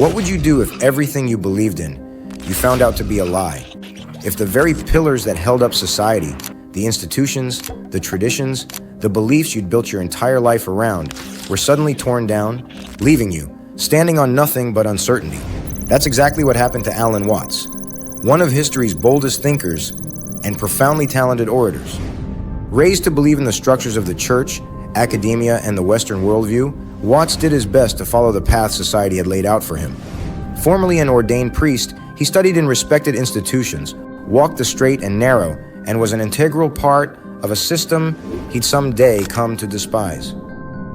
What would you do if everything you believed in, you found out to be a lie? If the very pillars that held up society, the institutions, the traditions, the beliefs you'd built your entire life around, were suddenly torn down, leaving you, standing on nothing but uncertainty? That's exactly what happened to Alan Watts, one of history's boldest thinkers and profoundly talented orators. Raised to believe in the structures of the church, academia, and the Western worldview, Watts did his best to follow the path society had laid out for him. Formerly an ordained priest, he studied in respected institutions, walked the straight and narrow, and was an integral part of a system he'd someday come to despise.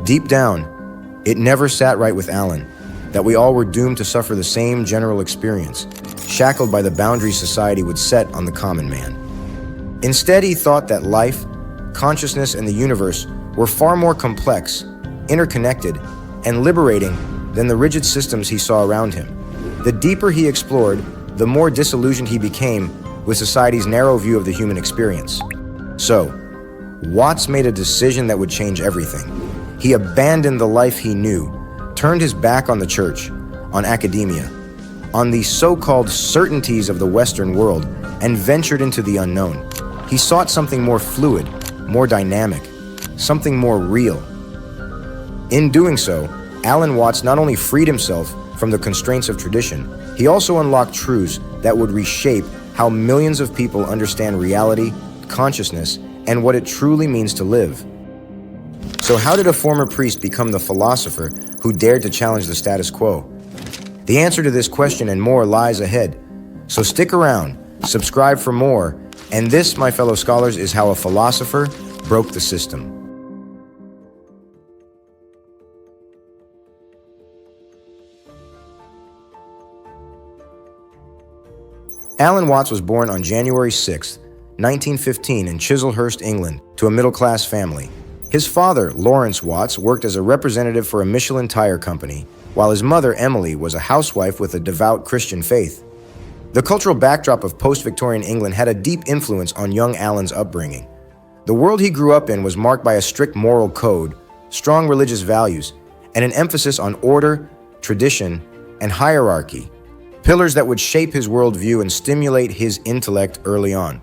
Deep down, it never sat right with Alan that we all were doomed to suffer the same general experience, shackled by the boundaries society would set on the common man. Instead, he thought that life, consciousness, and the universe were far more complex, interconnected, and liberating than the rigid systems he saw around him. The deeper he explored, the more disillusioned he became with society's narrow view of the human experience. So, Watts made a decision that would change everything. He abandoned the life he knew, turned his back on the church, on academia, on the so-called certainties of the Western world, and ventured into the unknown. He sought something more fluid, more dynamic, something more real. In doing so, Alan Watts not only freed himself from the constraints of tradition, he also unlocked truths that would reshape how millions of people understand reality, consciousness, and what it truly means to live. So how did a former priest become the philosopher who dared to challenge the status quo? The answer to this question and more lies ahead. So stick around, subscribe for more, and this, my fellow scholars, is how a philosopher broke the system. Alan Watts was born on January 6, 1915 in Chislehurst, England, to a middle-class family. His father, Lawrence Watts, worked as a representative for a Michelin tire company, while his mother, Emily, was a housewife with a devout Christian faith. The cultural backdrop of post-Victorian England had a deep influence on young Alan's upbringing. The world he grew up in was marked by a strict moral code, strong religious values, and an emphasis on order, tradition, and hierarchy, pillars that would shape his worldview and stimulate his intellect early on.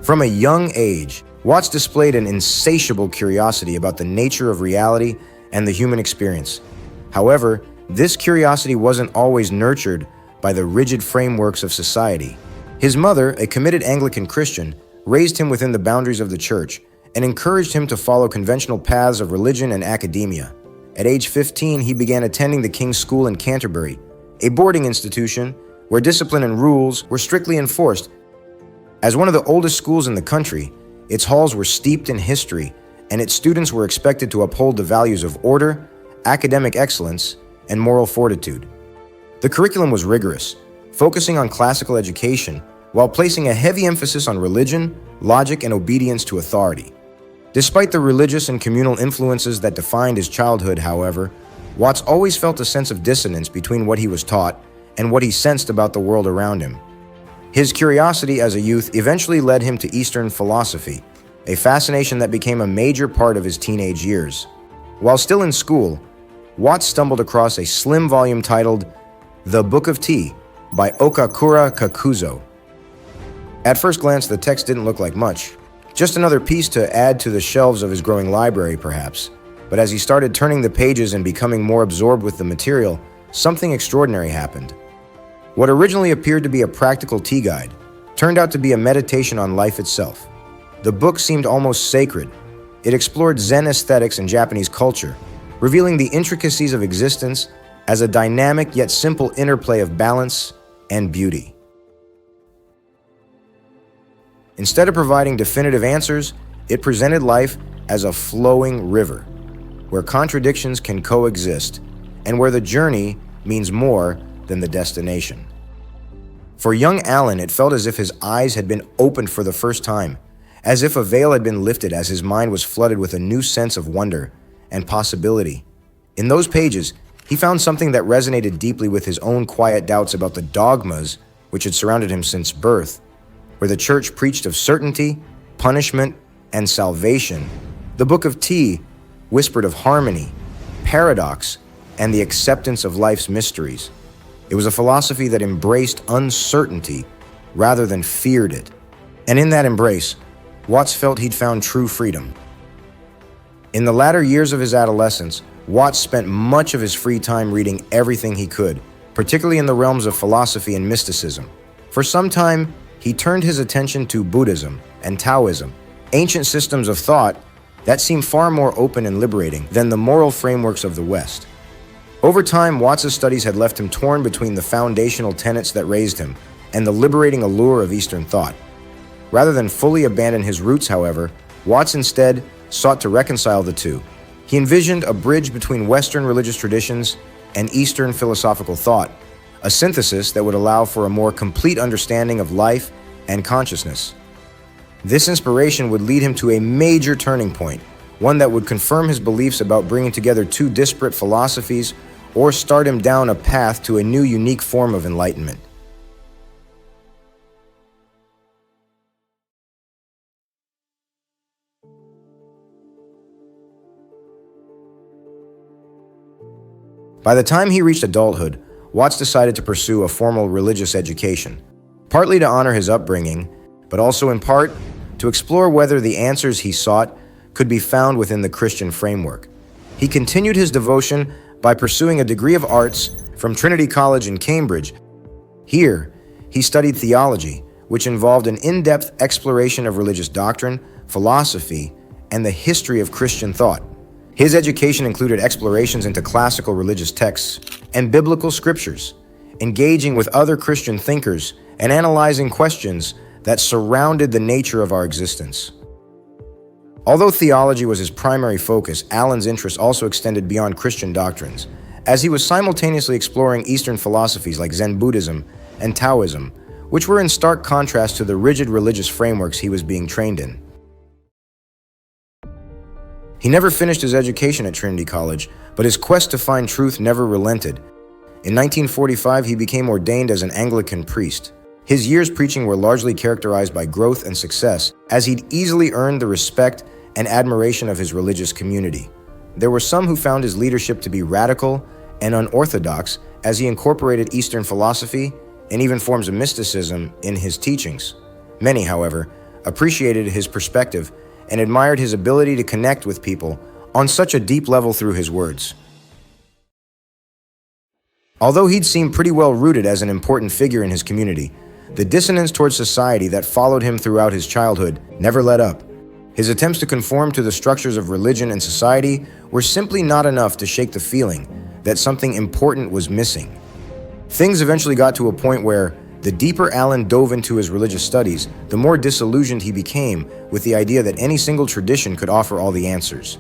From a young age, Watts displayed an insatiable curiosity about the nature of reality and the human experience. However, this curiosity wasn't always nurtured by the rigid frameworks of society. His mother, a committed Anglican Christian, raised him within the boundaries of the church and encouraged him to follow conventional paths of religion and academia. At age 15, he began attending the King's School in Canterbury, a boarding institution where discipline and rules were strictly enforced. As one of the oldest schools in the country, its halls were steeped in history, and its students were expected to uphold the values of order, academic excellence, and moral fortitude. The curriculum was rigorous, focusing on classical education while placing a heavy emphasis on religion, logic, and obedience to authority. Despite the religious and communal influences that defined his childhood, however, Watts always felt a sense of dissonance between what he was taught and what he sensed about the world around him. His curiosity as a youth eventually led him to Eastern philosophy, a fascination that became a major part of his teenage years. While still in school, Watts stumbled across a slim volume titled The Book of Tea by Okakura Kakuzo. At first glance, the text didn't look like much, just another piece to add to the shelves of his growing library, perhaps. But as he started turning the pages and becoming more absorbed with the material, something extraordinary happened. What originally appeared to be a practical tea guide turned out to be a meditation on life itself. The book seemed almost sacred. It explored Zen aesthetics and Japanese culture, revealing the intricacies of existence as a dynamic yet simple interplay of balance and beauty. Instead of providing definitive answers, it presented life as a flowing river, where contradictions can coexist, and where the journey means more than the destination. For young Alan, it felt as if his eyes had been opened for the first time, as if a veil had been lifted as his mind was flooded with a new sense of wonder and possibility. In those pages, he found something that resonated deeply with his own quiet doubts about the dogmas which had surrounded him since birth, where the church preached of certainty, punishment, and salvation. The Book of Tea whispered of harmony, paradox, and the acceptance of life's mysteries. It was a philosophy that embraced uncertainty rather than feared it. And in that embrace, Watts felt he'd found true freedom. In the latter years of his adolescence, Watts spent much of his free time reading everything he could, particularly in the realms of philosophy and mysticism. For some time, he turned his attention to Buddhism and Taoism, ancient systems of thought that seemed far more open and liberating than the moral frameworks of the West. Over time, Watts's studies had left him torn between the foundational tenets that raised him and the liberating allure of Eastern thought. Rather than fully abandon his roots, however, Watts instead sought to reconcile the two. He envisioned a bridge between Western religious traditions and Eastern philosophical thought, a synthesis that would allow for a more complete understanding of life and consciousness. This inspiration would lead him to a major turning point, one that would confirm his beliefs about bringing together two disparate philosophies or start him down a path to a new unique form of enlightenment. By the time he reached adulthood, Watts decided to pursue a formal religious education, partly to honor his upbringing, but also in part to explore whether the answers he sought could be found within the Christian framework. He continued his devotion by pursuing a degree of arts from Trinity College in Cambridge. Here, he studied theology, which involved an in-depth exploration of religious doctrine, philosophy, and the history of Christian thought. His education included explorations into classical religious texts and biblical scriptures, engaging with other Christian thinkers and analyzing questions that surrounded the nature of our existence. Although theology was his primary focus, Allen's interest also extended beyond Christian doctrines, as he was simultaneously exploring Eastern philosophies like Zen Buddhism and Taoism, which were in stark contrast to the rigid religious frameworks he was being trained in. He never finished his education at Trinity College, but his quest to find truth never relented. In 1945, he became ordained as an Anglican priest. His years preaching were largely characterized by growth and success, as he'd easily earned the respect and admiration of his religious community. There were some who found his leadership to be radical and unorthodox, as he incorporated Eastern philosophy and even forms of mysticism in his teachings. Many, however, appreciated his perspective and admired his ability to connect with people on such a deep level through his words. Although he'd seemed pretty well rooted as an important figure in his community, the dissonance towards society that followed him throughout his childhood never let up. His attempts to conform to the structures of religion and society were simply not enough to shake the feeling that something important was missing. Things eventually got to a point where, the deeper Allen dove into his religious studies, the more disillusioned he became with the idea that any single tradition could offer all the answers.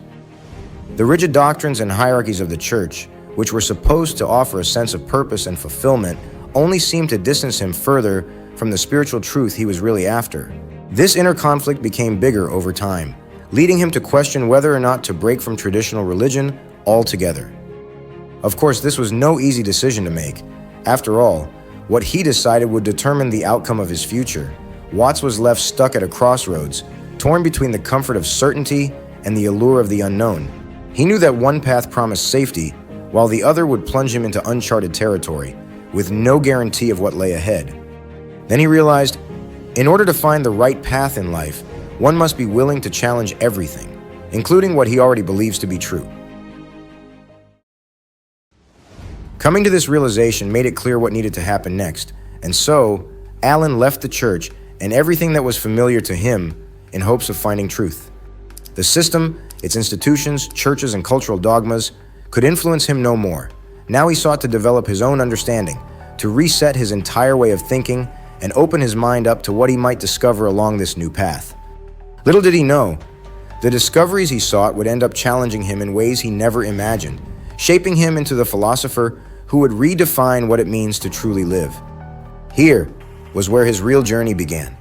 The rigid doctrines and hierarchies of the church, which were supposed to offer a sense of purpose and fulfillment, only seemed to distance him further from the spiritual truth he was really after. This inner conflict became bigger over time, leading him to question whether or not to break from traditional religion altogether. Of course, this was no easy decision to make. After all, what he decided would determine the outcome of his future. Watts was left stuck at a crossroads, torn between the comfort of certainty and the allure of the unknown. He knew that one path promised safety, while the other would plunge him into uncharted territory, with no guarantee of what lay ahead. Then he realized, in order to find the right path in life, one must be willing to challenge everything, including what he already believes to be true. Coming to this realization made it clear what needed to happen next, and so, Allen left the church and everything that was familiar to him in hopes of finding truth. The system, its institutions, churches, and cultural dogmas could influence him no more. Now he sought to develop his own understanding, to reset his entire way of thinking, and open his mind up to what he might discover along this new path. Little did he know, the discoveries he sought would end up challenging him in ways he never imagined, shaping him into the philosopher who would redefine what it means to truly live. Here was where his real journey began.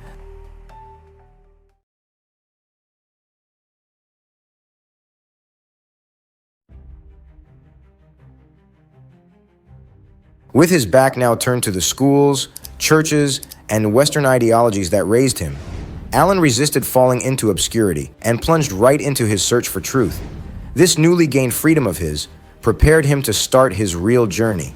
With his back now turned to the schools, churches, and Western ideologies that raised him, Allen resisted falling into obscurity and plunged right into his search for truth. This newly gained freedom of his prepared him to start his real journey.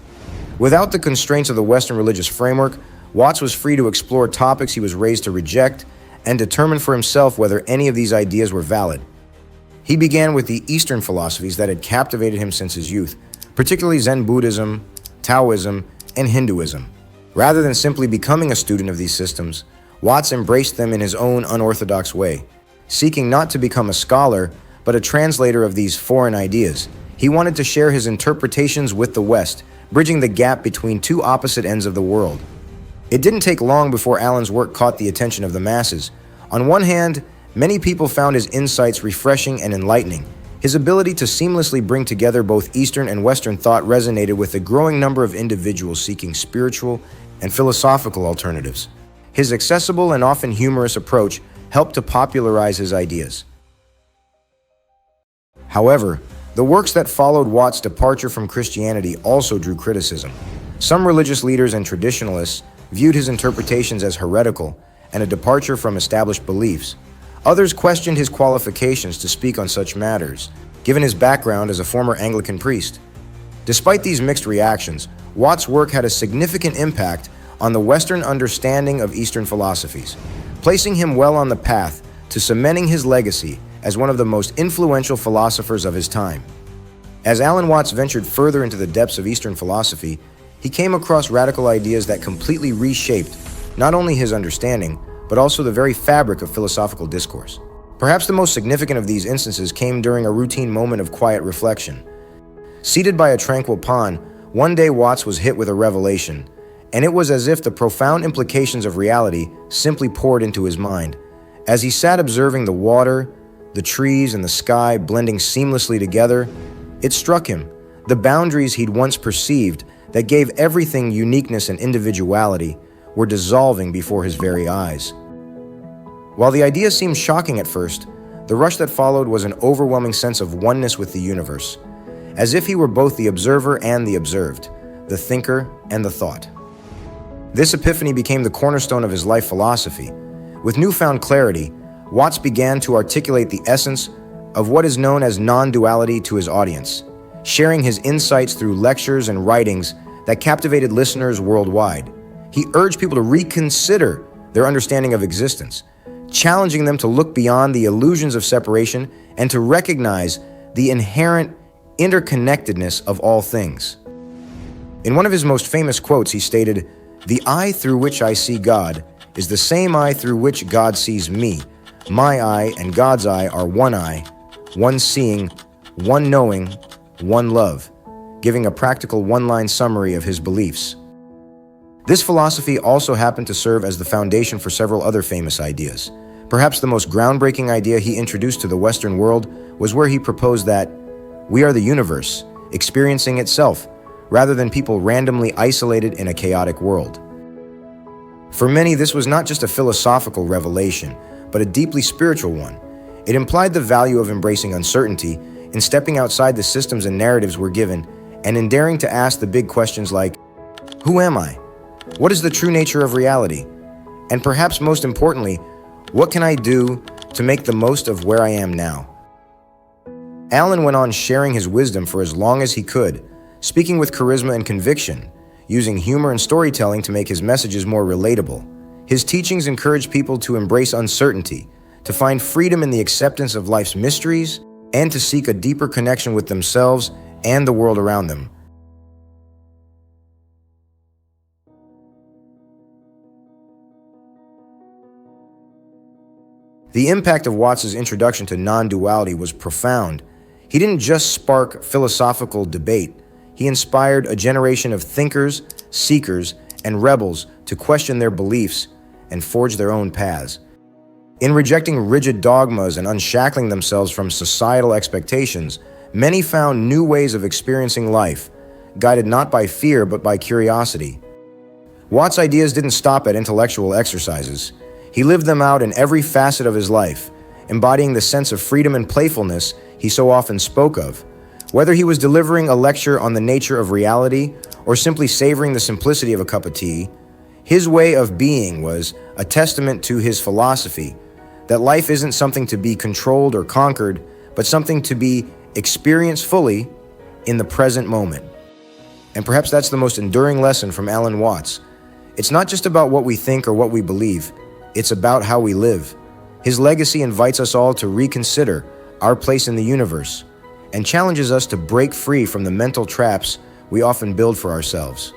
Without the constraints of the Western religious framework, Watts was free to explore topics he was raised to reject and determine for himself whether any of these ideas were valid. He began with the Eastern philosophies that had captivated him since his youth, particularly Zen Buddhism, Taoism, and Hinduism. Rather than simply becoming a student of these systems, Watts embraced them in his own unorthodox way, seeking not to become a scholar, but a translator of these foreign ideas. He wanted to share his interpretations with the West, bridging the gap between two opposite ends of the world. It didn't take long before Allen's work caught the attention of the masses. On one hand, many people found his insights refreshing and enlightening. His ability to seamlessly bring together both Eastern and Western thought resonated with a growing number of individuals seeking spiritual and philosophical alternatives. His accessible and often humorous approach helped to popularize his ideas. However, the works that followed Watts' departure from Christianity also drew criticism. Some religious leaders and traditionalists viewed his interpretations as heretical and a departure from established beliefs. Others questioned his qualifications to speak on such matters, given his background as a former Anglican priest. Despite these mixed reactions, Watts' work had a significant impact on the Western understanding of Eastern philosophies, placing him well on the path to cementing his legacy as one of the most influential philosophers of his time. As Alan Watts ventured further into the depths of Eastern philosophy, he came across radical ideas that completely reshaped not only his understanding, but also the very fabric of philosophical discourse. Perhaps the most significant of these instances came during a routine moment of quiet reflection. Seated by a tranquil pond, one day Watts was hit with a revelation, and it was as if the profound implications of reality simply poured into his mind. As he sat observing the water, the trees, and the sky blending seamlessly together, it struck him, the boundaries he'd once perceived that gave everything uniqueness and individuality were dissolving before his very eyes. While the idea seemed shocking at first, the rush that followed was an overwhelming sense of oneness with the universe, as if he were both the observer and the observed, the thinker and the thought. This epiphany became the cornerstone of his life philosophy. With newfound clarity, Watts began to articulate the essence of what is known as non-duality to his audience, sharing his insights through lectures and writings that captivated listeners worldwide. He urged people to reconsider their understanding of existence, challenging them to look beyond the illusions of separation and to recognize the inherent interconnectedness of all things. In one of his most famous quotes, he stated, "The eye through which I see God is the same eye through which God sees me. My eye and God's eye are one eye, one seeing, one knowing, one love," giving a practical one-line summary of his beliefs. This philosophy also happened to serve as the foundation for several other famous ideas. Perhaps the most groundbreaking idea he introduced to the Western world was where he proposed that we are the universe, experiencing itself, rather than people randomly isolated in a chaotic world. For many, this was not just a philosophical revelation, but a deeply spiritual one. It implied the value of embracing uncertainty, in stepping outside the systems and narratives we're given, and in daring to ask the big questions like, who am I? What is the true nature of reality? And perhaps most importantly, what can I do to make the most of where I am now? Allen went on sharing his wisdom for as long as he could, speaking with charisma and conviction, using humor and storytelling to make his messages more relatable. His teachings encouraged people to embrace uncertainty, to find freedom in the acceptance of life's mysteries, and to seek a deeper connection with themselves and the world around them. The impact of Watts' introduction to non-duality was profound. He didn't just spark philosophical debate. He inspired a generation of thinkers, seekers, and rebels to question their beliefs and forge their own paths. In rejecting rigid dogmas and unshackling themselves from societal expectations, many found new ways of experiencing life, guided not by fear but by curiosity. Watts' ideas didn't stop at intellectual exercises. He lived them out in every facet of his life, embodying the sense of freedom and playfulness he so often spoke of. Whether he was delivering a lecture on the nature of reality or simply savoring the simplicity of a cup of tea, his way of being was a testament to his philosophy that life isn't something to be controlled or conquered, but something to be experienced fully in the present moment. And perhaps that's the most enduring lesson from Alan Watts. It's not just about what we think or what we believe, it's about how we live. His legacy invites us all to reconsider our place in the universe and challenges us to break free from the mental traps we often build for ourselves.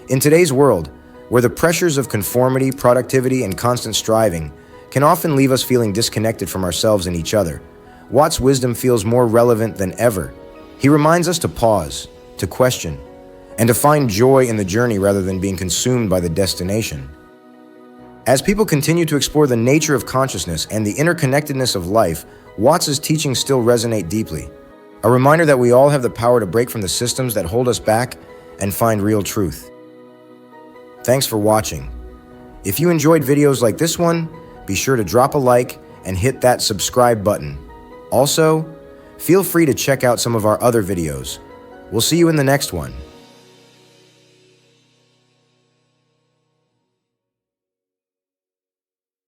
In today's world, where the pressures of conformity, productivity, and constant striving can often leave us feeling disconnected from ourselves and each other, Watts' wisdom feels more relevant than ever. He reminds us to pause, to question, and to find joy in the journey rather than being consumed by the destination. As people continue to explore the nature of consciousness and the interconnectedness of life, Watts' teachings still resonate deeply. A reminder that we all have the power to break from the systems that hold us back and find real truth. Thanks for watching. If you enjoyed videos like this one, be sure to drop a like and hit that subscribe button. Also, feel free to check out some of our other videos. We'll see you in the next one.